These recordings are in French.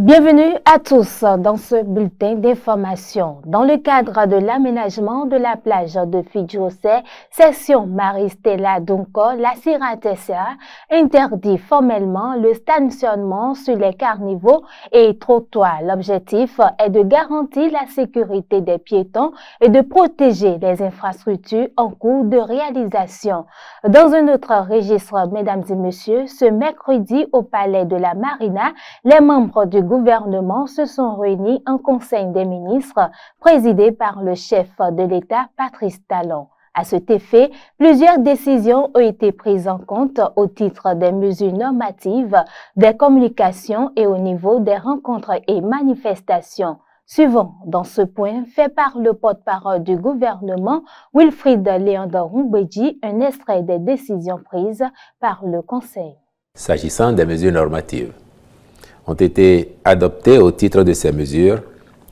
Bienvenue à tous dans ce bulletin d'information. Dans le cadre de l'aménagement de la plage de Fidjosé, section Marie-Stella Dunko, la CIRAT-SA interdit formellement le stationnement sur les carnivaux et trottoirs. L'objectif est de garantir la sécurité des piétons et de protéger les infrastructures en cours de réalisation. Dans un autre registre, mesdames et messieurs, ce mercredi au Palais de la Marina, les membres du gouvernement se sont réunis en Conseil des ministres présidé par le chef de l'État, Patrice Talon. À cet effet, plusieurs décisions ont été prises en compte au titre des mesures normatives, des communications et au niveau des rencontres et manifestations. Suivant dans ce point, fait par le porte-parole du gouvernement, Wilfried Léandre-Rumbedji, un extrait des décisions prises par le Conseil. S'agissant des mesures normatives, ont été adoptés au titre de ces mesures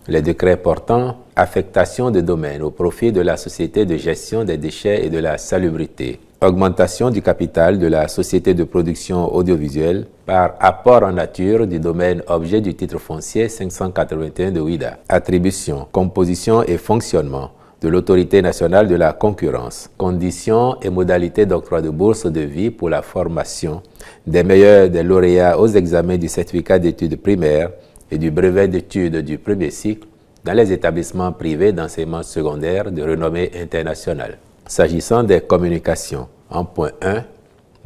les décrets portant affectation de domaines au profit de la Société de gestion des déchets et de la salubrité, augmentation du capital de la Société de production audiovisuelle par apport en nature du domaine objet du titre foncier 581 de Ouidah, attribution, composition et fonctionnement de l'Autorité nationale de la concurrence, conditions et modalités d'octroi de bourse de vie pour la formation des meilleurs des lauréats aux examens du certificat d'études primaires et du brevet d'études du premier cycle dans les établissements privés d'enseignement secondaire de renommée internationale. S'agissant des communications, en point 1,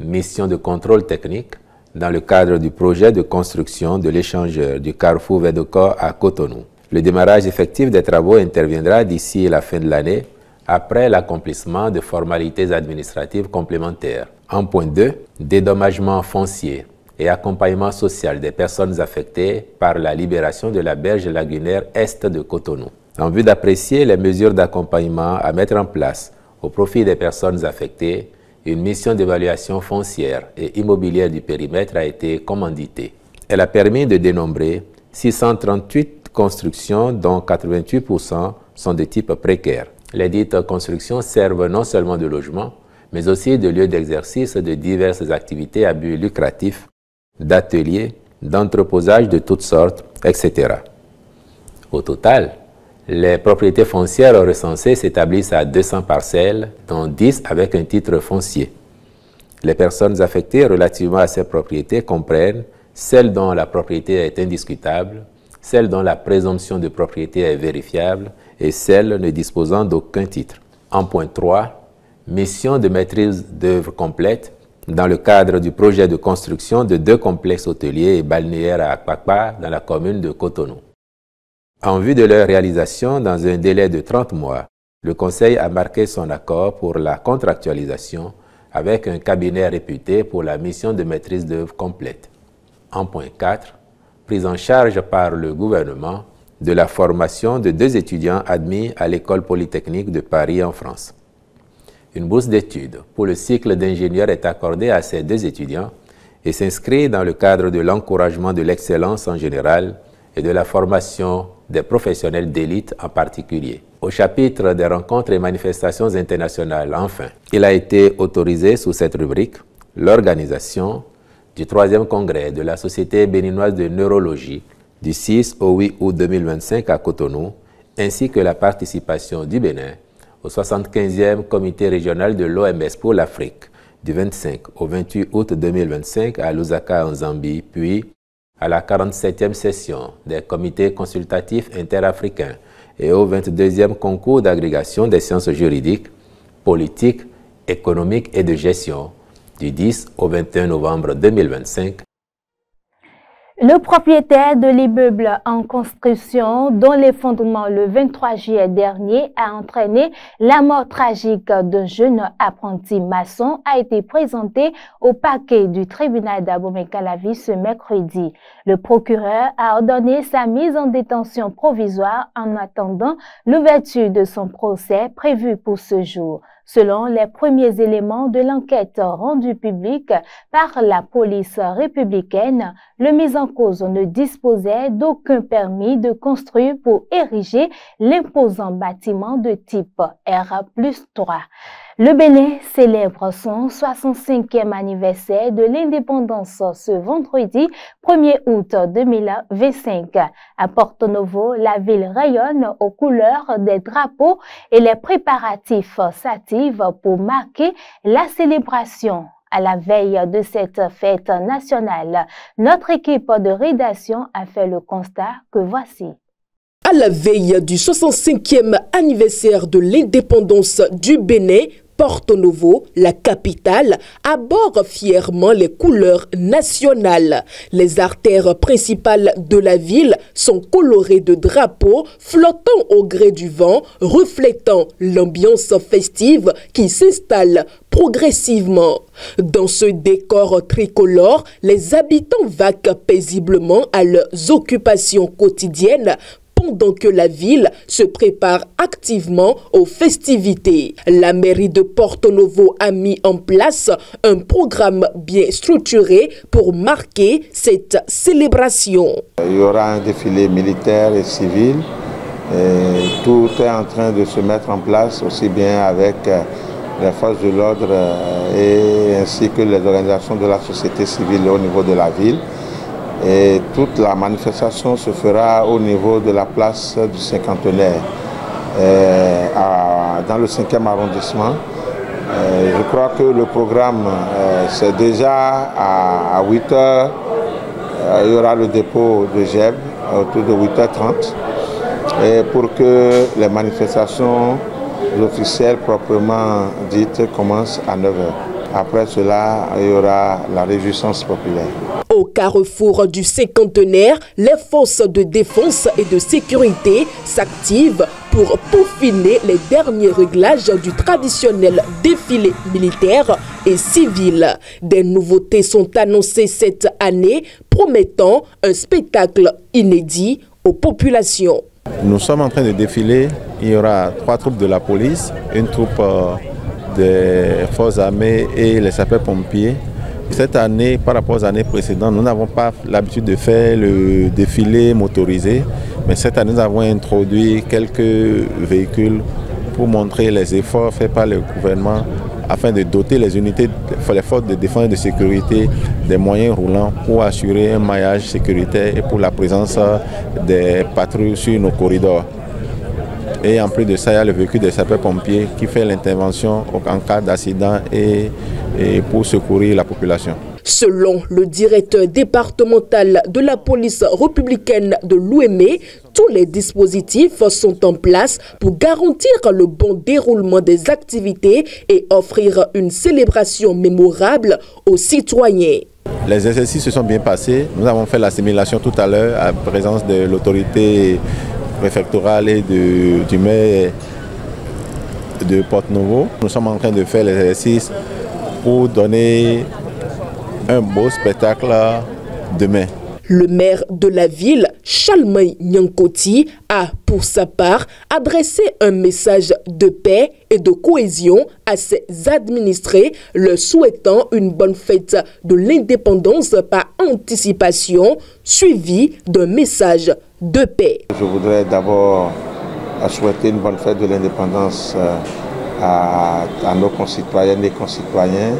mission de contrôle technique dans le cadre du projet de construction de l'échangeur du carrefour Védocor à Cotonou. Le démarrage effectif des travaux interviendra d'ici la fin de l'année, après l'accomplissement de formalités administratives complémentaires. En point 2, dédommagement foncier et accompagnement social des personnes affectées par la libération de la berge lagunaire est de Cotonou. En vue d'apprécier les mesures d'accompagnement à mettre en place au profit des personnes affectées, une mission d'évaluation foncière et immobilière du périmètre a été commanditée. Elle a permis de dénombrer 638 constructions dont 88% sont de type précaire. Les dites constructions servent non seulement de logement, mais aussi de lieux d'exercice de diverses activités à but lucratif, d'ateliers, d'entreposage de toutes sortes, etc. Au total, les propriétés foncières recensées s'établissent à 200 parcelles, dont 10 avec un titre foncier. Les personnes affectées relativement à ces propriétés comprennent celles dont la propriété est indiscutable, celles dont la présomption de propriété est vérifiable et celles ne disposant d'aucun titre. En point 3, mission de maîtrise d'œuvre complète dans le cadre du projet de construction de 2 complexes hôteliers et balnéaires à Akpakpa dans la commune de Cotonou. En vue de leur réalisation dans un délai de 30 mois, le Conseil a marqué son accord pour la contractualisation avec un cabinet réputé pour la mission de maîtrise d'œuvre complète. En point 4, prise en charge par le gouvernement de la formation de 2 étudiants admis à l'École polytechnique de Paris en France. Une bourse d'études pour le cycle d'ingénieur est accordée à ces 2 étudiants et s'inscrit dans le cadre de l'encouragement de l'excellence en général et de la formation des professionnels d'élite en particulier. Au chapitre des rencontres et manifestations internationales, enfin, il a été autorisé sous cette rubrique l'organisation du 3e congrès de la Société béninoise de neurologie du 6 au 8 août 2025 à Cotonou, ainsi que la participation du Bénin au 75e comité régional de l'OMS pour l'Afrique du 25 au 28 août 2025 à Lusaka en Zambie, puis à la 47e session des comités consultatifs interafricains et au 22e concours d'agrégation des sciences juridiques, politiques, économiques et de gestion du 10 au 21 novembre 2025. Le propriétaire de l'immeuble en construction, dont l'effondrement le 23 juillet dernier a entraîné la mort tragique d'un jeune apprenti maçon, a été présenté au parquet du tribunal d'Abomey-Calavi ce mercredi. Le procureur a ordonné sa mise en détention provisoire en attendant l'ouverture de son procès prévu pour ce jour. Selon les premiers éléments de l'enquête rendue publique par la police républicaine, le mis en cause ne disposait d'aucun permis de construire pour ériger l'imposant bâtiment de type R+3. Le Bénin célèbre son 65e anniversaire de l'indépendance ce vendredi 1er août 2025. À Porto Novo, la ville rayonne aux couleurs des drapeaux et les préparatifs s'activent pour marquer la célébration. À la veille de cette fête nationale, notre équipe de rédaction a fait le constat que voici. À la veille du 65e anniversaire de l'indépendance du Bénin, Porto Novo, la capitale, arbore fièrement les couleurs nationales. Les artères principales de la ville sont colorées de drapeaux flottant au gré du vent, reflétant l'ambiance festive qui s'installe progressivement. Dans ce décor tricolore, les habitants vaquent paisiblement à leurs occupations quotidiennes, pendant que la ville se prépare activement aux festivités. La mairie de Porto Novo a mis en place un programme bien structuré pour marquer cette célébration. Il y aura un défilé militaire et civil. Et tout est en train de se mettre en place, aussi bien avec les forces de l'ordre et ainsi que les organisations de la société civile au niveau de la ville. Et toute la manifestation se fera au niveau de la place du cinquantenaire, dans le 5e arrondissement. Je crois que le programme, c'est déjà à 8 h, il y aura le dépôt de GEB autour de 8 h 30, et pour que les manifestations officielles proprement dites commencent à 9 h. Après cela, il y aura la réjouissance populaire. Au carrefour du cinquantenaire, les forces de défense et de sécurité s'activent pour peaufiner les derniers réglages du traditionnel défilé militaire et civil. Des nouveautés sont annoncées cette année, promettant un spectacle inédit aux populations. Nous sommes en train de défiler. Il y aura 3 troupes de la police, une troupe des forces armées et les sapeurs-pompiers. Cette année, par rapport aux années précédentes, nous n'avons pas l'habitude de faire le défilé motorisé, mais cette année, nous avons introduit quelques véhicules pour montrer les efforts faits par le gouvernement afin de doter les unités, les forces de défense et de sécurité des moyens roulants pour assurer un maillage sécuritaire et pour la présence des patrouilles sur nos corridors. Et en plus de ça, il y a le véhicule des sapeurs-pompiers qui fait l'intervention en cas d'accident et pour secourir la population. Selon le directeur départemental de la police républicaine de l'Ouémé, tous les dispositifs sont en place pour garantir le bon déroulement des activités et offrir une célébration mémorable aux citoyens. Les exercices se sont bien passés. Nous avons fait l'assimilation tout à l'heure à présence de l'autorité préfectorale et du maire de Porto Novo. Nous sommes en train de faire l'exercice pour donner un beau spectacle demain. Le maire de la ville, Chalmay Nyankoti, a pour sa part adressé un message de paix et de cohésion à ses administrés, leur souhaitant une bonne fête de l'indépendance par anticipation, suivi d'un message de paix. Je voudrais d'abord souhaiter une bonne fête de l'indépendance à nos concitoyennes et concitoyens.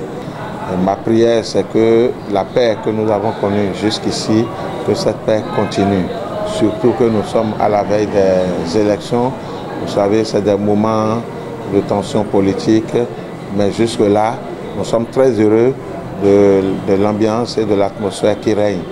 Ma prière, c'est que la paix que nous avons connue jusqu'ici, que cette paix continue. Surtout que nous sommes à la veille des élections. Vous savez, c'est des moments de tension politique. Mais jusque-là, nous sommes très heureux de l'ambiance et de l'atmosphère qui règne.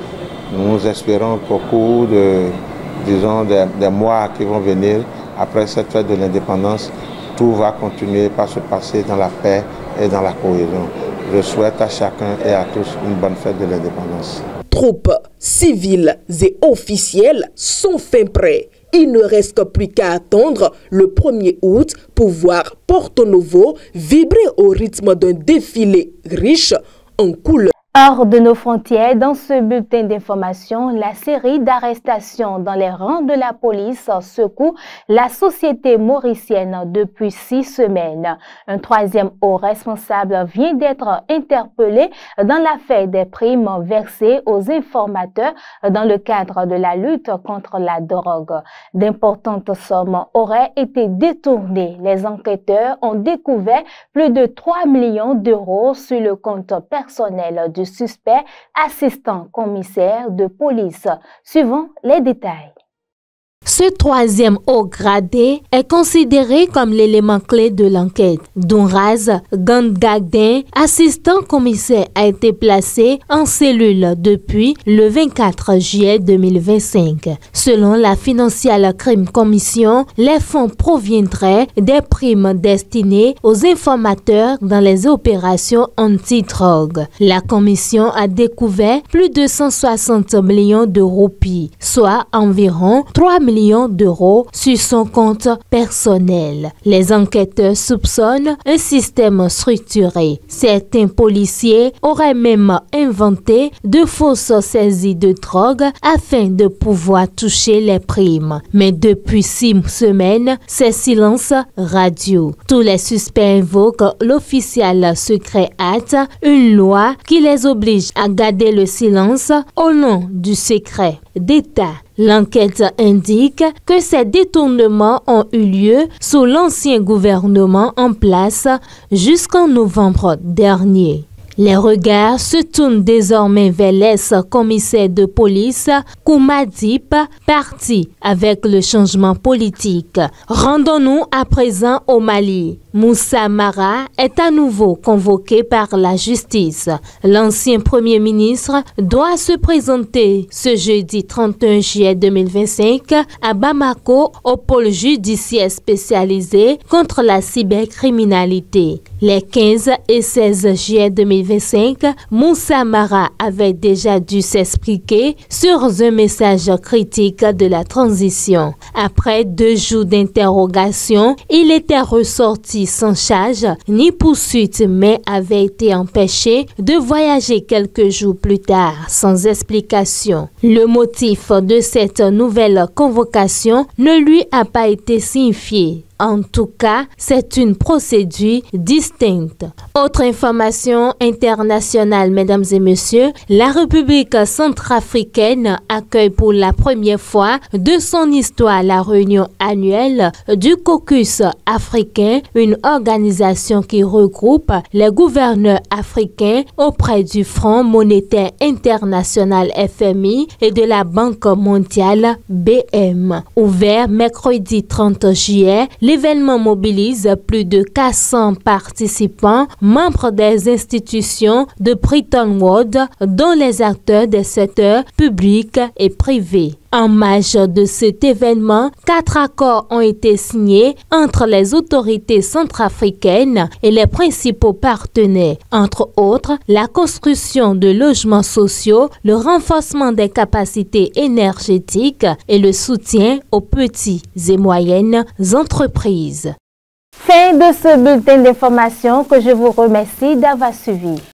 Nous espérons qu'au cours des mois qui vont venir, après cette fête de l'indépendance, tout va continuer par se passer dans la paix et dans la cohésion. Je souhaite à chacun et à tous une bonne fête de l'indépendance. Troupes civiles et officielles sont fin prêts. Il ne reste plus qu'à attendre le 1er août pour voir Porto Novo vibrer au rythme d'un défilé riche en couleurs. Hors de nos frontières, dans ce bulletin d'information, la série d'arrestations dans les rangs de la police secoue la société mauricienne depuis 6 semaines. Un troisième haut responsable vient d'être interpellé dans l'affaire des primes versées aux informateurs dans le cadre de la lutte contre la drogue. D'importantes sommes auraient été détournées. Les enquêteurs ont découvert plus de 3 millions d'euros sur le compte personnel du suspect assistant commissaire de police. Suivons les détails. Ce troisième haut gradé est considéré comme l'élément clé de l'enquête. Donraz Gandagdin, assistant commissaire, a été placé en cellule depuis le 24 juillet 2025. Selon la Financial Crime Commission, les fonds proviendraient des primes destinées aux informateurs dans les opérations anti-drogue. La commission a découvert plus de 160 millions de roupies, soit environ 3 millions d'euros sur son compte personnel. Les enquêteurs soupçonnent un système structuré. Certains policiers auraient même inventé de fausses saisies de drogue afin de pouvoir toucher les primes. Mais depuis 6 semaines, c'est silence radio. Tous les suspects invoquent l'Official Secret Act, une loi qui les oblige à garder le silence au nom du secret d'État. L'enquête indique que ces détournements ont eu lieu sous l'ancien gouvernement en place jusqu'en novembre dernier. Les regards se tournent désormais vers l'ex-commissaire de police Koumadip, parti avec le changement politique. Rendons-nous à présent au Mali. Moussa Mara est à nouveau convoqué par la justice. L'ancien Premier ministre doit se présenter ce jeudi 31 juillet 2025 à Bamako au pôle judiciaire spécialisé contre la cybercriminalité. Les 15 et 16 juillet 2025, Moussa Mara avait déjà dû s'expliquer sur un message critique de la transition. Après 2 jours d'interrogation, il était ressorti sans charge ni poursuite, mais avait été empêché de voyager quelques jours plus tard sans explication. Le motif de cette nouvelle convocation ne lui a pas été signifié. En tout cas, c'est une procédure distincte. Autre information internationale, mesdames et messieurs, la République centrafricaine accueille pour la première fois de son histoire la réunion annuelle du Caucus africain, une organisation qui regroupe les gouverneurs africains auprès du Fonds monétaire international FMI et de la Banque mondiale BM. Ouvert mercredi 30 juillet, l'événement mobilise plus de 400 participants, membres des institutions de Bretton Woods, dont les acteurs des secteurs publics et privés. En marge de cet événement, 4 accords ont été signés entre les autorités centrafricaines et les principaux partenaires, entre autres la construction de logements sociaux, le renforcement des capacités énergétiques et le soutien aux petites et moyennes entreprises. Fin de ce bulletin d'information que je vous remercie d'avoir suivi.